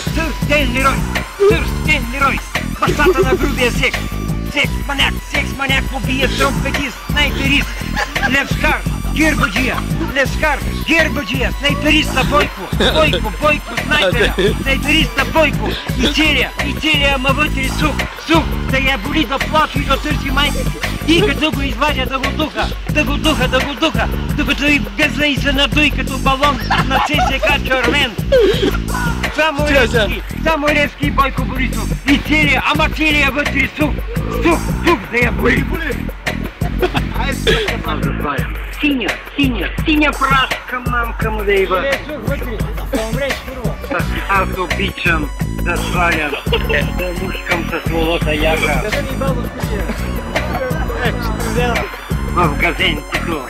Сърстен Лерой, бащата на грубия секс. Секс маняк, убиец, тромпетист, снайперист, левскар, гербаджия, снайпериста Бойко, снайпера, снайпериста Бойко, и целия, ама вътре сух, да я боли, да плаче и да търси майка си. И като го извадя да го духа, докато и гъзна и се надуй като балон на ЦСКА червен. Само Левски Бойко Борисов и целия вътре сух, да я боли. Синя прашка, мамка му да ива. Аз обичам да свалям, да мушкам с волота яка. В газенцето.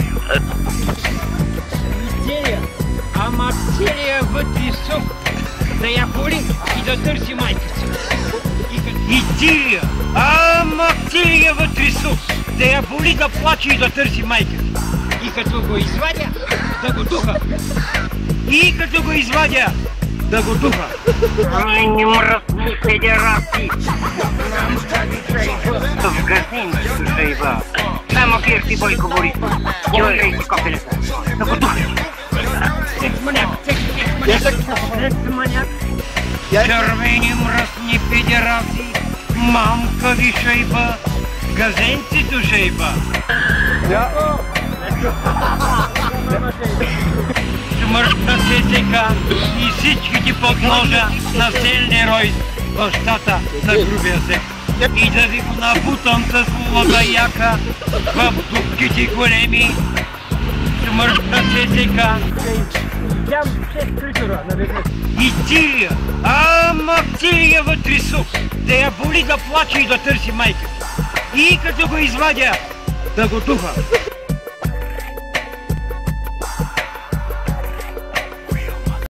Ама целия вътре сух, да я боли и да търси майка си. И целия вътре сух, да я боли, да плаче и да търси майка си. И като го извадя, да го духа. Ай, не мръсни педерасти. В газенцето шайба. Само Левски Бойко Борисов. Йой, копелета. Да го духа. Секс маняк. Червени мръсни педераси, мамка ви шайба, газенцето шайба. Смъртна ЦСКА и всичките подложа на Силни Ройс, бащата на грубия секс. И да ви го набутам с волата яка в дупките големи. Смъртна ЦСКА и целия вътре сух, да я боли, да плаче и да търси майка. И като го извадя, да го духа.